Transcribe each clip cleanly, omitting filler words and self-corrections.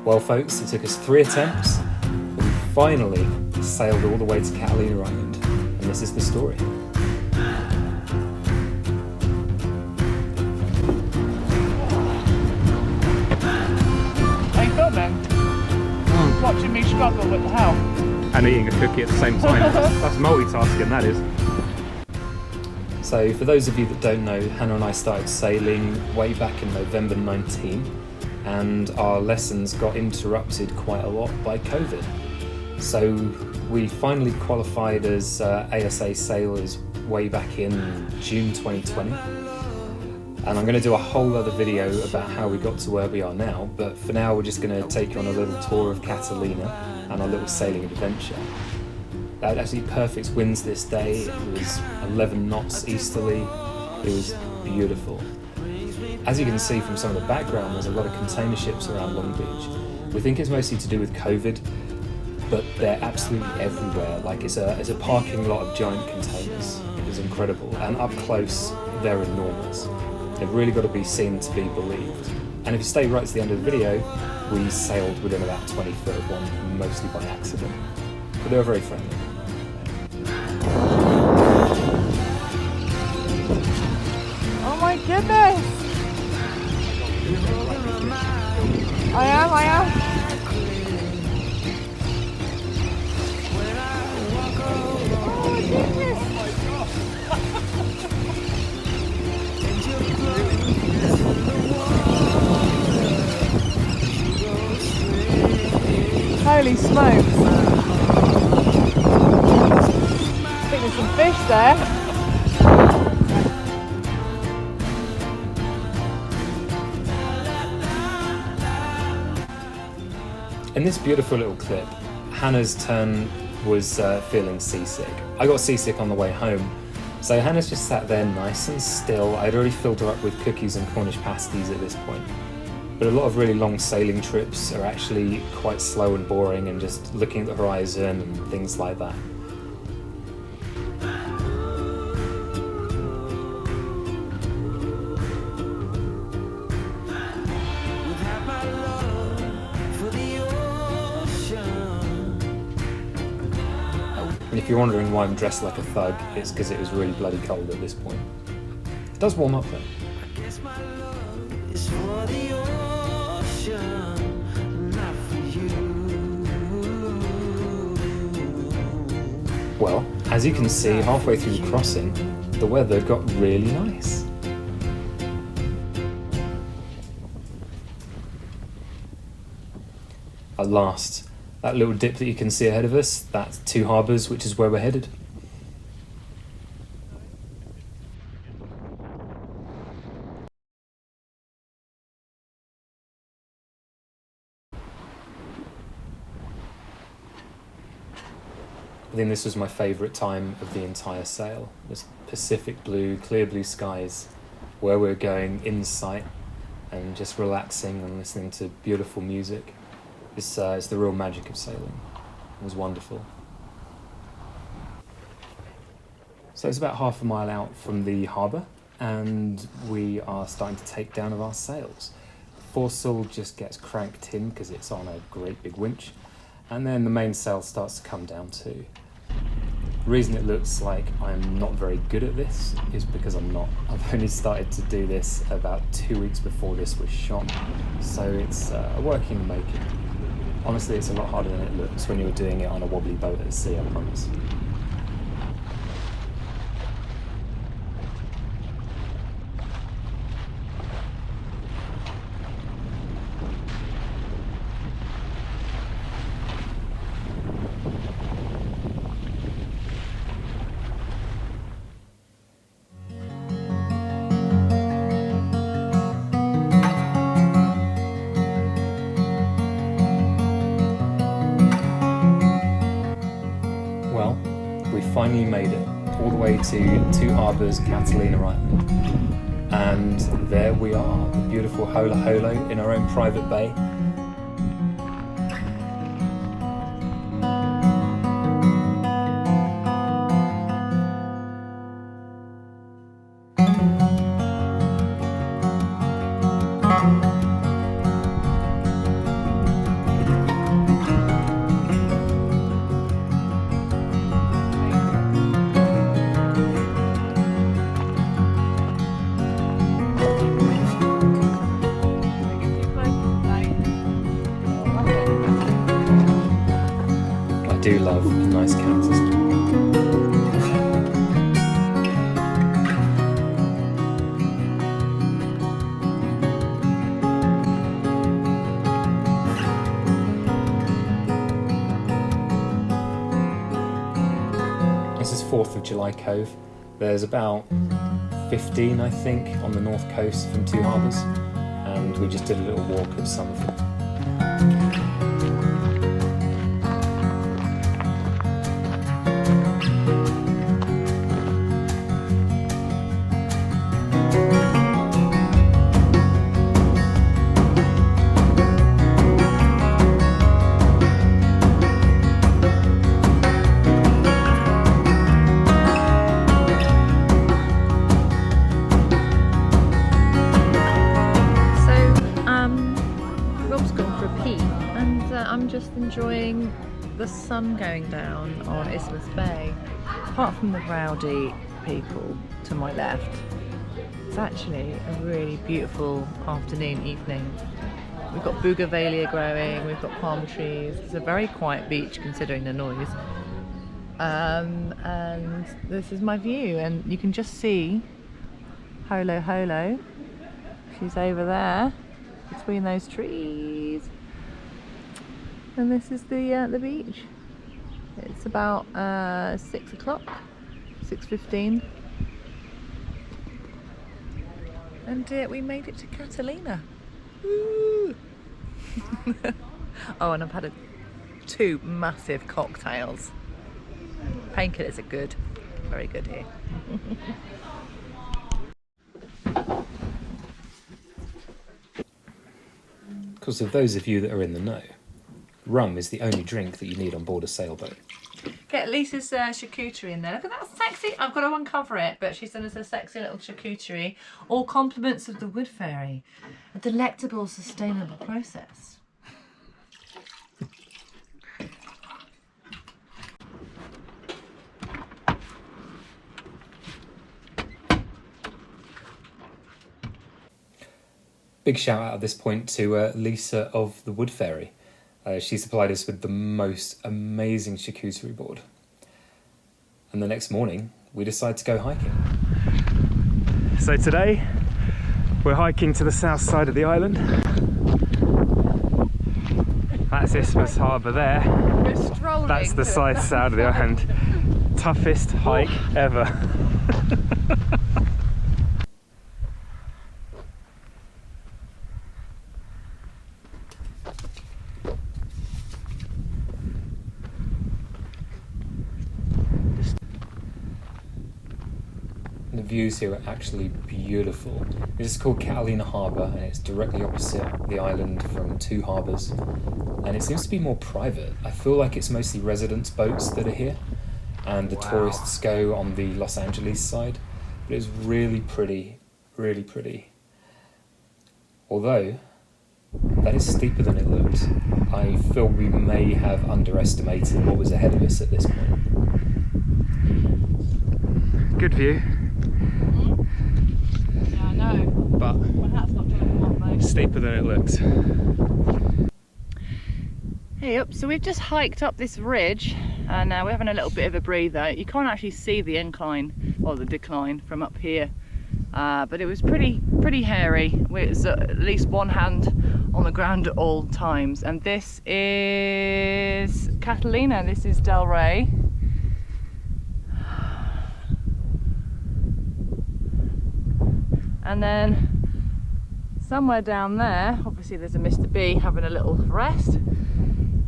Well folks, it took us 3 attempts, but we finally sailed all the way to Catalina Island, and this is the story. How you filming? Watching me struggle with the help. And eating a cookie at the same time. That's multitasking, that is. So for those of you that don't know, Hannah and I started sailing way back in November 19, and our lessons got interrupted quite a lot by COVID. So we finally qualified as ASA sailors way back in June 2020. And I'm going to do a whole other video about how we got to where we are now, but for now we're just going to take you on a little tour of Catalina and our little sailing adventure. That actually perfect winds this day. It was 11 knots easterly. It was beautiful. As you can see from some of the background, there's a lot of container ships around Long Beach. We think it's mostly to do with COVID, but they're absolutely everywhere. Like it's a parking lot of giant containers. It was incredible, and up close, they're enormous. They've really got to be seen to be believed. And if you stay right to the end of the video, we sailed within about 20 foot of one, mostly by accident. But they were very friendly. Oh my goodness! I am. Oh my goodness! Holy smokes! I think there's some fish there. In this beautiful little clip, Hannah's turn was feeling seasick. I got seasick on the way home, so Hannah's just sat there nice and still. I'd already filled her up with cookies and Cornish pasties at this point. But a lot of really long sailing trips are actually quite slow and boring and just looking at the horizon and things like that. And if you're wondering why I'm dressed like a thug, it's because it was really bloody cold at this point. It does warm up though. Well, as you can see, halfway through the crossing, the weather got really nice. At last, that little dip that you can see ahead of us, that's Two Harbours, which is where we're headed. I think this was my favourite time of the entire sail. This Pacific blue, clear blue skies, where we're going in sight and just relaxing and listening to beautiful music. It's the real magic of sailing. It was wonderful. So it's about half a mile out from the harbour, and we are starting to take down of our sails. The foresail just gets cranked in because it's on a great big winch, and then the mainsail starts to come down too. The reason it looks like I'm not very good at this is because I'm not. I've only started to do this about 2 weeks before this was shot, so it's a work in the making. Honestly, it's a lot harder than it looks when you're doing it on a wobbly boat at sea, I promise. Well, we finally made it all the way to Two Harbours, Catalina Island. And there we are, the beautiful Hola Holo in our own private bay. do love a nice cactus. This is 4th of July Cove. There's about 15, I think, on the north coast from Two Harbours, and we just did a little walk of some of them. I'm just enjoying the sun going down on Isthmus Bay. Apart from the rowdy people to my left, it's actually a really beautiful afternoon, evening. We've got bougainvillea growing, we've got palm trees. It's a very quiet beach considering the noise. And this is my view, and you can just see Holo Holo. She's over there between those trees. And this is the beach. It's about 6 o'clock, 6:15. And we made it to Catalina. Woo! Oh, and I've had 2 massive cocktails. Painkillers are good, very good here. Because of those of you that are in the know, rum is the only drink that you need on board a sailboat. Get Lisa's charcuterie in there. Look at that sexy. I've got to uncover it, but she's done us a sexy little charcuterie. All compliments of the Wood Fairy. A delectable, sustainable process. Big shout out at this point to Lisa of the Wood Fairy. She supplied us with the most amazing charcuterie board. And the next morning, we decided to go hiking. So today, we're hiking to the south side of the island. That's Isthmus Harbour there. We're strolling. That's the side of the island. Toughest hike ever. The views here are actually beautiful. This is called Catalina Harbour, and it's directly opposite the island from Two Harbours. And it seems to be more private. I feel like it's mostly residents' boats that are here, and the tourists go on the Los Angeles side. But it's really pretty, really pretty. Although, that is steeper than it looked. I feel we may have underestimated what was ahead of us at this point. Good view. Yeah, I know. But My hat's not doing one though. steeper than it looks. Hey up, so we've just hiked up this ridge and we're having a little bit of a breather. You can't actually see the incline or the decline from up here, but it was pretty hairy. It was at least one hand on the ground at all times. And this is Catalina, this is Del Rey. And then somewhere down there, obviously there's a Mr. B having a little rest,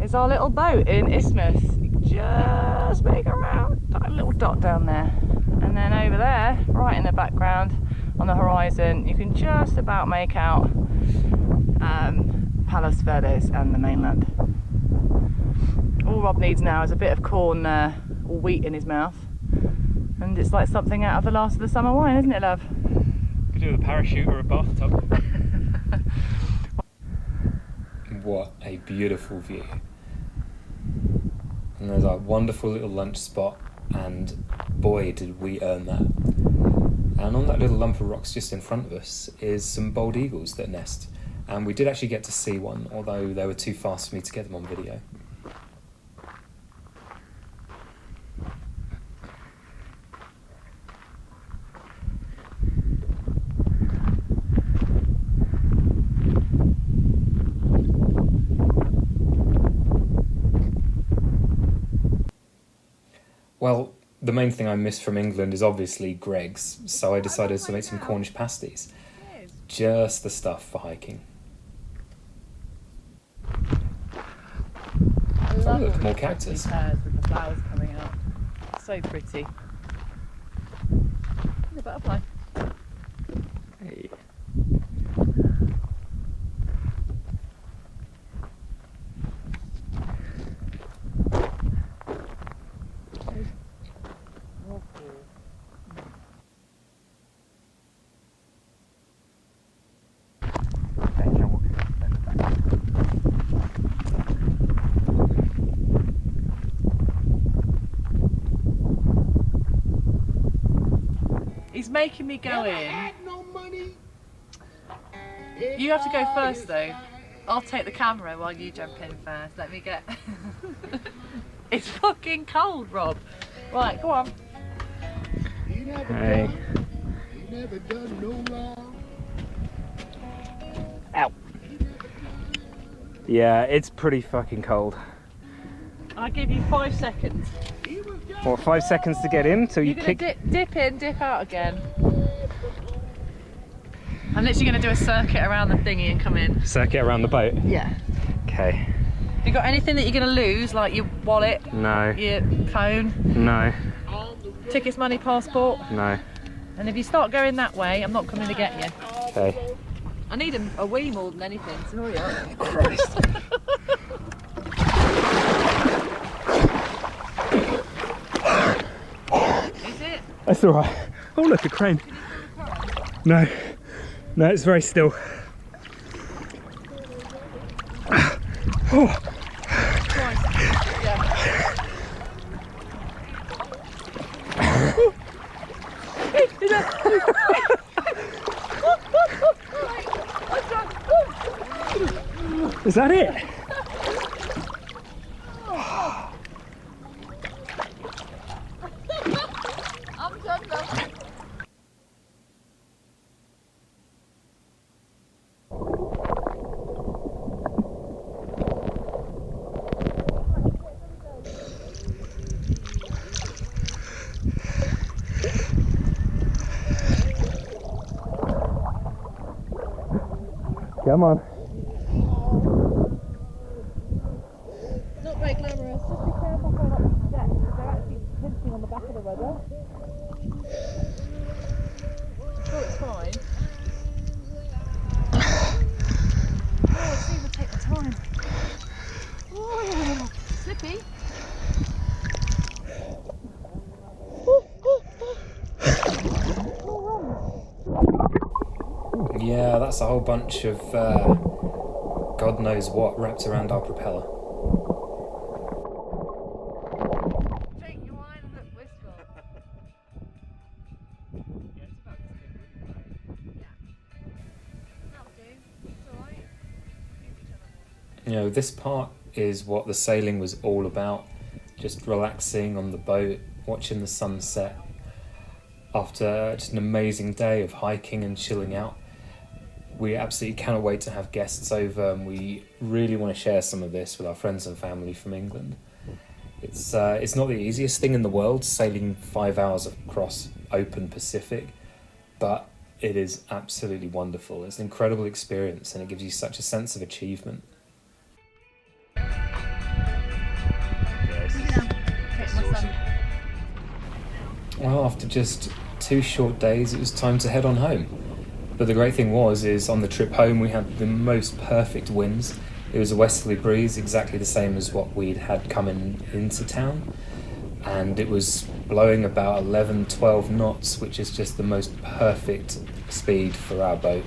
is our little boat in Isthmus. Just make around, that little dot down there. And then over there, right in the background on the horizon, you can just about make out Palos Verdes and the mainland. All Rob needs now is a bit of corn or wheat in his mouth. And it's like something out of the Last of the Summer Wine, isn't it, love? Could do with a parachute or a bathtub. What a beautiful view. And there's our wonderful little lunch spot, and boy did we earn that. And on that little lump of rocks just in front of us is some bald eagles that nest. And we did actually get to see one, although they were too fast for me to get them on video. Well, the main thing I miss from England is obviously Greggs, so I decided to make some Cornish pasties. Just the stuff for hiking. I love look, all more the prickly cactus. pears with the flowers coming out. So pretty. The butterfly. Hey. He's making me go in. You have to go first though. I'll take the camera while you jump in first. Let me get... It's fucking cold, Rob. Right, go on. Hey. Ow. Yeah, it's pretty fucking cold. I'll give you 5 seconds. What, 5 seconds to get in till you You're gonna dip in, dip out again. I'm literally gonna do a circuit around the thingy and come in. Circuit around the boat? Yeah. Okay. You got anything that you're gonna lose, like your wallet, No. your phone, No. tickets, money, passport? No. And if you start going that way, I'm not coming to get you. Okay. I need a wee more than anything, so hurry up. Christ. Is it? That's alright. Oh look, a crane. No. No, it's very still. Oh. Christ. Yeah. Is that it? I'm done now. Come on. Not very glamorous. Just be careful going up the steps because they're actually pinching on the back of the rudder. I'm sure it's fine. Oh, it seems to take the time. Oh, slippy. Yeah, that's a whole bunch of God knows what wrapped around our propeller. Drink your wine and look wistful. That'll do. It's alright. You know, this part is what the sailing was all about. Just relaxing on the boat, watching the sunset. After just an amazing day of hiking and chilling out. We absolutely cannot wait to have guests over, and we really want to share some of this with our friends and family from England. It's not the easiest thing in the world, sailing 5 hours across open Pacific, but it is absolutely wonderful. It's an incredible experience, and it gives you such a sense of achievement. Well, after just 2 short days, it was time to head on home. But the great thing is on the trip home we had the most perfect winds. It was a westerly breeze, exactly the same as what we'd had coming into town. And it was blowing about 11, 12 knots, which is just the most perfect speed for our boat.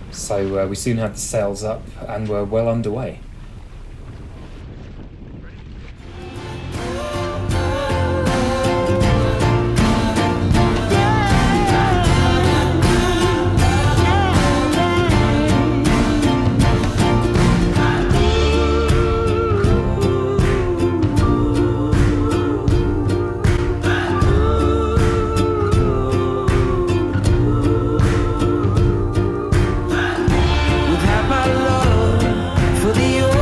So we soon had the sails up and were well underway. Without my love for the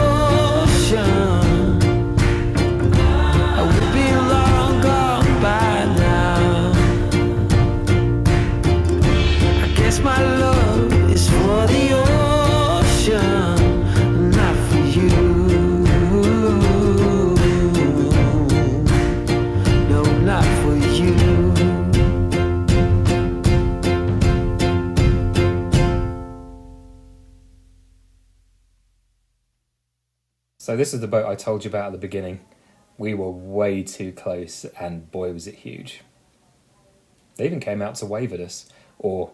So this is the boat I told you about at the beginning. We were way too close, and boy was it huge. They even came out to wave at us, or